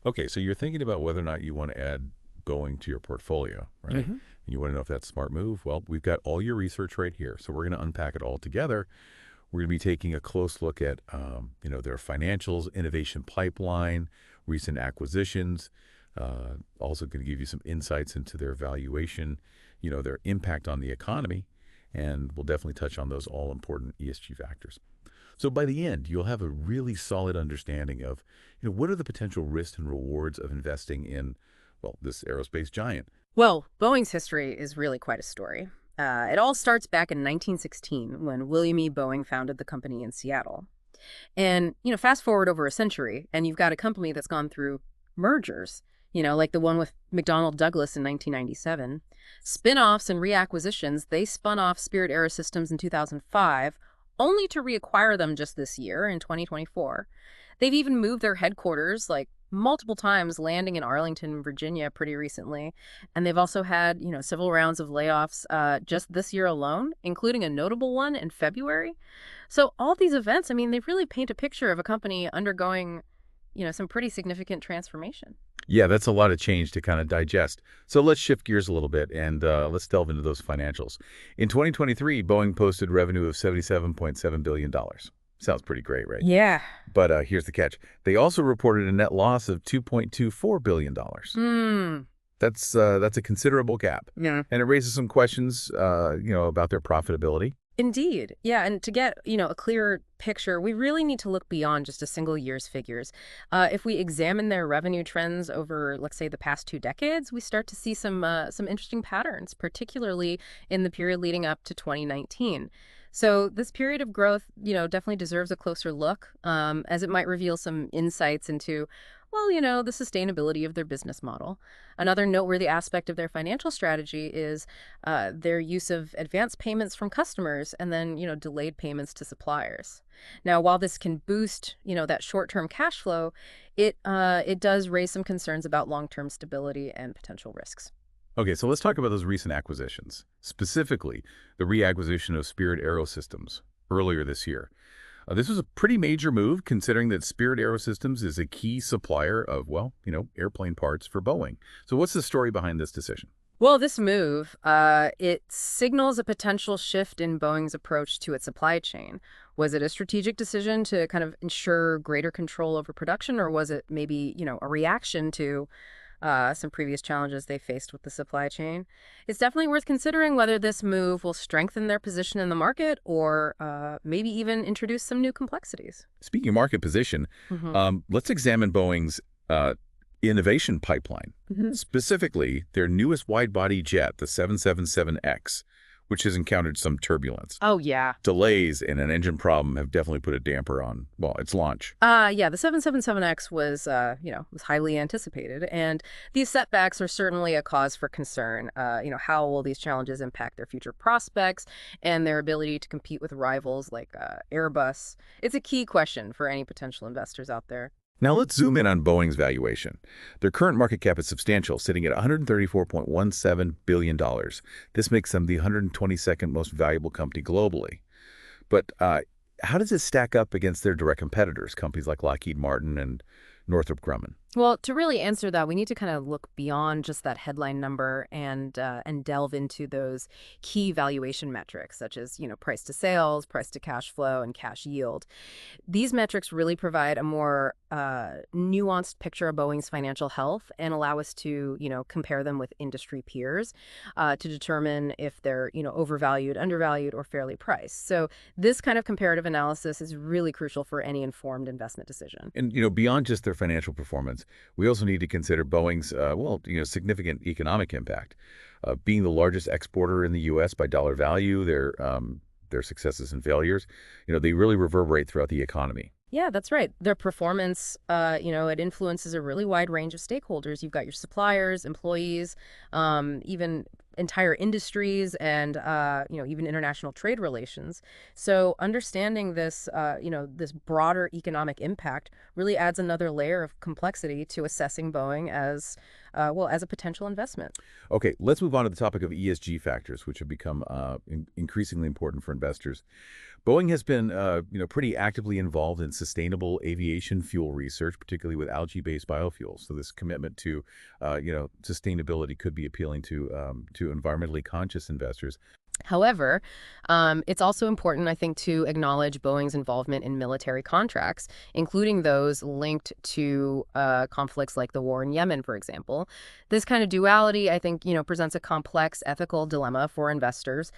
Okay, so you're thinking about whether or not you want to add Boeing to your portfolio, right? And you want to know if that's a smart move. Well, we've got all your research right here, so we're going to unpack it all together. We're going to be taking a close look at, their financials, innovation pipeline, recent acquisitions. Also going to give you some insights into their valuation, their impact on the economy, and we'll definitely touch on those all important ESG factors. So by the end, you'll have a really solid understanding of, what are the potential risks and rewards of investing in, well, this aerospace giant. Well, Boeing's history is really quite a story. It all starts back in 1916 when William E. Boeing founded the company in Seattle. And, fast forward over a century, and you've got a company that's gone through mergers, like the one with McDonnell Douglas in 1997. Spin-offs and reacquisitions, they spun off Spirit AeroSystems in 2005, only to reacquire them just this year in 2024. They've even moved their headquarters like multiple times, landing in Arlington, Virginia pretty recently. And they've also had, several rounds of layoffs just this year alone, including a notable one in February. So all these events, I mean, they really paint a picture of a company undergoing, some pretty significant transformation. Yeah, that's a lot of change to kind of digest. So let's shift gears a little bit and let's delve into those financials. In 2023, Boeing posted revenue of $77.7 billion. Sounds pretty great, right? Yeah. But here's the catch. They also reported a net loss of $2.24 billion. Hmm. That's a considerable gap. Yeah. And it raises some questions, about their profitability. Indeed. Yeah. And to get, a clearer picture, we really need to look beyond just a single year's figures. If we examine their revenue trends over, let's say, the past 2 decades, we start to see some interesting patterns, particularly in the period leading up to 2019. So this period of growth, definitely deserves a closer look, as it might reveal some insights into, well, the sustainability of their business model. Another noteworthy aspect of their financial strategy is their use of advance payments from customers and then, delayed payments to suppliers. Now, while this can boost, that short-term cash flow, it does raise some concerns about long-term stability and potential risks. Okay, so let's talk about those recent acquisitions, specifically the reacquisition of Spirit AeroSystems earlier this year. This was a pretty major move considering that Spirit AeroSystems is a key supplier of, well, airplane parts for Boeing. So what's the story behind this decision? Well, this move, it signals a potential shift in Boeing's approach to its supply chain. Was it a strategic decision to kind of ensure greater control over production, or was it maybe, a reaction to some previous challenges they faced with the supply chain? It's definitely worth considering whether this move will strengthen their position in the market or maybe even introduce some new complexities. Speaking of market position, let's examine Boeing's innovation pipeline, specifically their newest wide-body jet, the 777X, which has encountered some turbulence. Oh, yeah. Delays and an engine problem have definitely put a damper on, well, its launch. Yeah, the 777X was, was highly anticipated, and these setbacks are certainly a cause for concern. How will these challenges impact their future prospects and their ability to compete with rivals like Airbus? It's a key question for any potential investors out there. Now let's zoom in on Boeing's valuation. Their current market cap is substantial, sitting at $134.17 billion. This makes them the 122nd most valuable company globally. But how does it stack up against their direct competitors, companies like Lockheed Martin and Northrop Grumman? Well, to really answer that, we need to kind of look beyond just that headline number and delve into those key valuation metrics, such as price to sales, price to cash flow, and cash yield. These metrics really provide a more nuanced picture of Boeing's financial health and allow us to compare them with industry peers to determine if they're overvalued, undervalued, or fairly priced. So this kind of comparative analysis is really crucial for any informed investment decision. And beyond just their financial performance, we also need to consider Boeing's significant economic impact. Being the largest exporter in the U.S. by dollar value, their successes and failures, they really reverberate throughout the economy. Yeah, that's right. Their performance, it influences a really wide range of stakeholders. You've got your suppliers, employees, even entire industries, and even international trade relations. So understanding this, this broader economic impact really adds another layer of complexity to assessing Boeing as well, as a potential investment. Okay, let's move on to the topic of ESG factors, which have become increasingly important for investors. Boeing has been, pretty actively involved in sustainable aviation fuel research, particularly with algae-based biofuels. So this commitment to, sustainability could be appealing to environmentally conscious investors. However, it's also important, I think, to acknowledge Boeing's involvement in military contracts, including those linked to conflicts like the war in Yemen, for example. This kind of duality, I think, presents a complex ethical dilemma for investors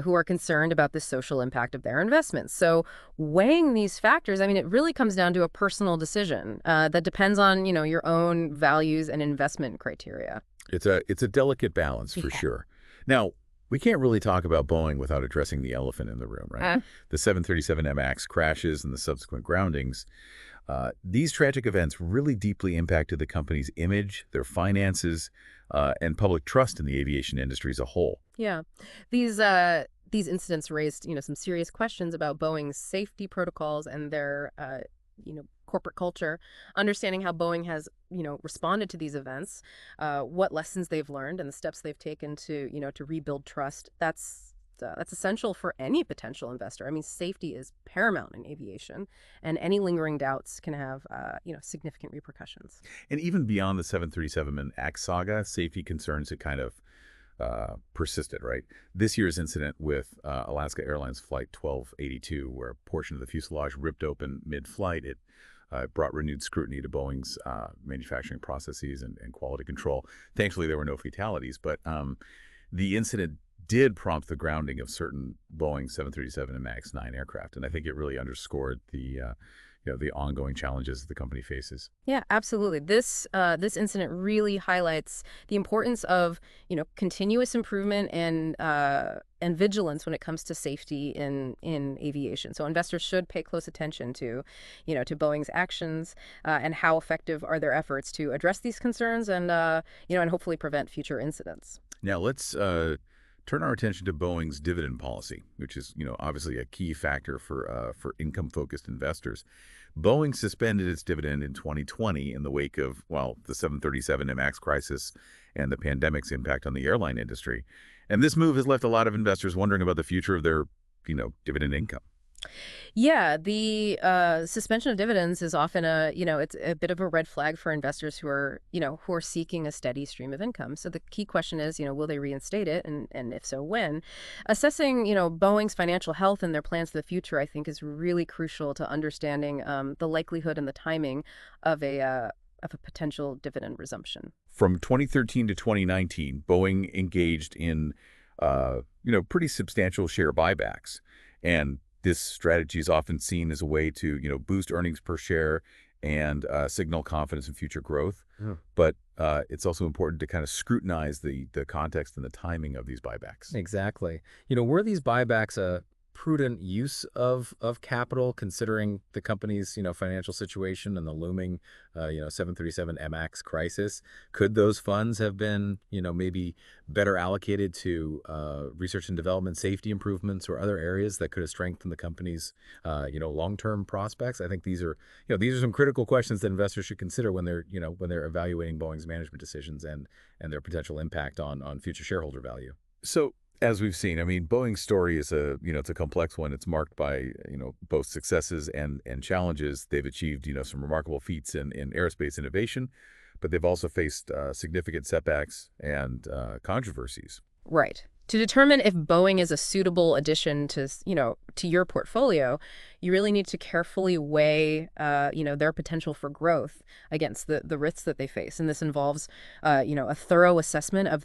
who are concerned about the social impact of their investments. So weighing these factors, I mean, it really comes down to a personal decision that depends on, your own values and investment criteria. It's a delicate balance for Yeah. sure. Now, we can't really talk about Boeing without addressing the elephant in the room, right? The 737 MAX crashes and the subsequent groundings. These tragic events really deeply impacted the company's image, their finances, and public trust in the aviation industry as a whole. Yeah. These incidents raised, some serious questions about Boeing's safety protocols and their corporate culture. Understanding how Boeing has, responded to these events, what lessons they've learned and the steps they've taken to, to rebuild trust. That's essential for any potential investor. I mean, safety is paramount in aviation, and any lingering doubts can have, significant repercussions. And even beyond the 737 and MAX saga, safety concerns had kind of persisted, right? This year's incident with Alaska Airlines Flight 1282, where a portion of the fuselage ripped open mid-flight, it brought renewed scrutiny to Boeing's manufacturing processes and quality control. Thankfully, there were no fatalities, but the incident did prompt the grounding of certain Boeing 737 and MAX 9 aircraft, and I think it really underscored the ongoing challenges the company faces. Yeah, absolutely. This incident really highlights the importance of, continuous improvement and vigilance when it comes to safety in aviation. So investors should pay close attention to, to Boeing's actions and how effective are their efforts to address these concerns and hopefully prevent future incidents. Now let's turn our attention to Boeing's dividend policy, which is, obviously a key factor for income-focused investors. Boeing suspended its dividend in 2020 in the wake of, well, the 737 MAX crisis and the pandemic's impact on the airline industry. And this move has left a lot of investors wondering about the future of their, dividend income. Yeah, the suspension of dividends is often it's a bit of a red flag for investors who are seeking a steady stream of income. So the key question is, will they reinstate it, and if so, when? Assessing, Boeing's financial health and their plans for the future, I think, is really crucial to understanding the likelihood and the timing of a potential dividend resumption. From 2013 to 2019, Boeing engaged in, pretty substantial share buybacks. And this strategy is often seen as a way to, boost earnings per share and signal confidence in future growth. Yeah. But it's also important to kind of scrutinize the context and the timing of these buybacks. Exactly. Were these buybacks a prudent use of capital, considering the company's financial situation and the looming 737 MAX crisis? Could those funds have been maybe better allocated to research and development, safety improvements, or other areas that could have strengthened the company's long-term prospects? I think these are some critical questions that investors should consider when they're evaluating Boeing's management decisions and their potential impact on future shareholder value. So, as we've seen, I mean, Boeing's story is it's a complex one. It's marked by, both successes and challenges. They've achieved, some remarkable feats in aerospace innovation, but they've also faced significant setbacks and controversies. Right. To determine if Boeing is a suitable addition to your portfolio, you really need to carefully weigh, their potential for growth against the risks that they face. And this involves, a thorough assessment of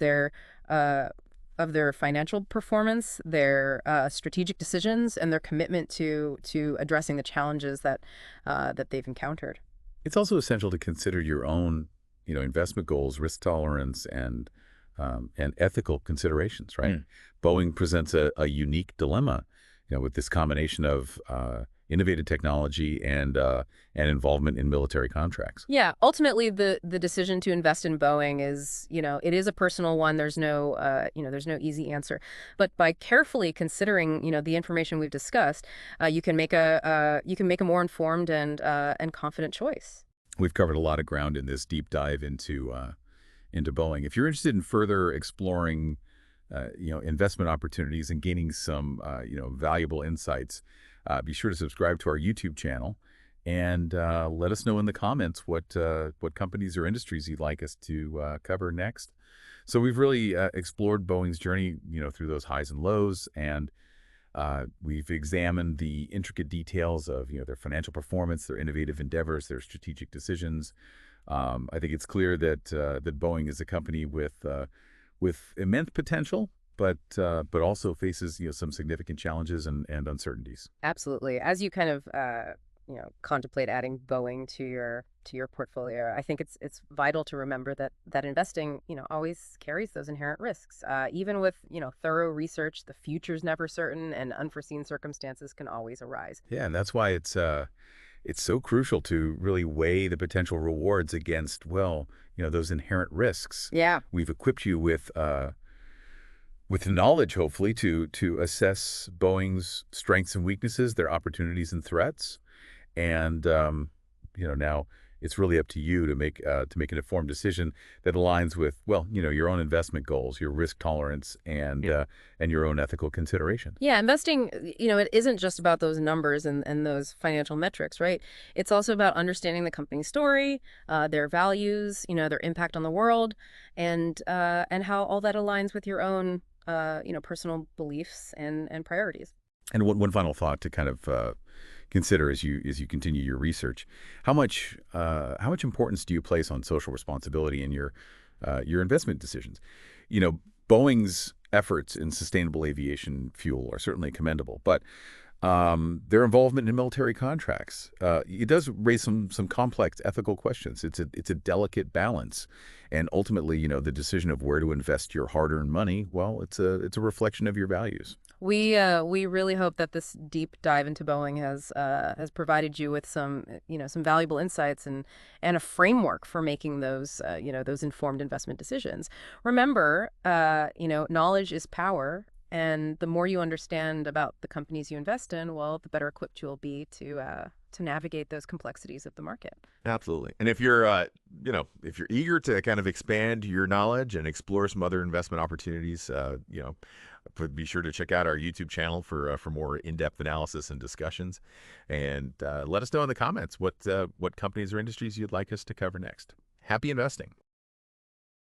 their financial performance, their strategic decisions, and their commitment to addressing the challenges that they've encountered. It's also essential to consider your own, investment goals, risk tolerance, and ethical considerations, right? Boeing presents a unique dilemma, with this combination of innovative technology and involvement in military contracts. Yeah, ultimately, the decision to invest in Boeing is, it is a personal one. There's there's no easy answer. But by carefully considering, the information we've discussed, you can make a more informed and confident choice. We've covered a lot of ground in this deep dive into into Boeing. If you're interested in further exploring, investment opportunities and gaining some, valuable insights, be sure to subscribe to our YouTube channel and let us know in the comments what companies or industries you'd like us to cover next. So we've really explored Boeing's journey, through those highs and lows, and we've examined the intricate details of, their financial performance, their innovative endeavors, their strategic decisions. I think it's clear that Boeing is a company with immense potential, but also faces some significant challenges and uncertainties. Absolutely. As you kind of contemplate adding Boeing to your portfolio, I think it's vital to remember that investing always carries those inherent risks. Even with thorough research, the future's never certain, and unforeseen circumstances can always arise. Yeah, and that's why it's so crucial to really weigh the potential rewards against, those inherent risks. Yeah. We've equipped you with the knowledge, hopefully, to assess Boeing's strengths and weaknesses, their opportunities and threats. And now it's really up to you to make an informed decision that aligns with, your own investment goals, your risk tolerance, and your own ethical consideration. Yeah, investing, it isn't just about those numbers and those financial metrics, right? It's also about understanding the company's story, their values, their impact on the world, and how all that aligns with your own, personal beliefs and priorities. And one final thought to kind of consider as you continue your research: how much importance do you place on social responsibility in your investment decisions? Boeing's efforts in sustainable aviation fuel are certainly commendable, but their involvement in military contracts, it does raise some complex ethical questions. It's a delicate balance, and ultimately, the decision of where to invest your hard-earned money, it's a reflection of your values. We really hope that this deep dive into Boeing has provided you with some valuable insights and a framework for making those those informed investment decisions. Remember, knowledge is power. And the more you understand about the companies you invest in, the better equipped you'll be to navigate those complexities of the market. Absolutely. And if you're, if you're eager to kind of expand your knowledge and explore some other investment opportunities, be sure to check out our YouTube channel for more in-depth analysis and discussions. And let us know in the comments what companies or industries you'd like us to cover next. Happy investing.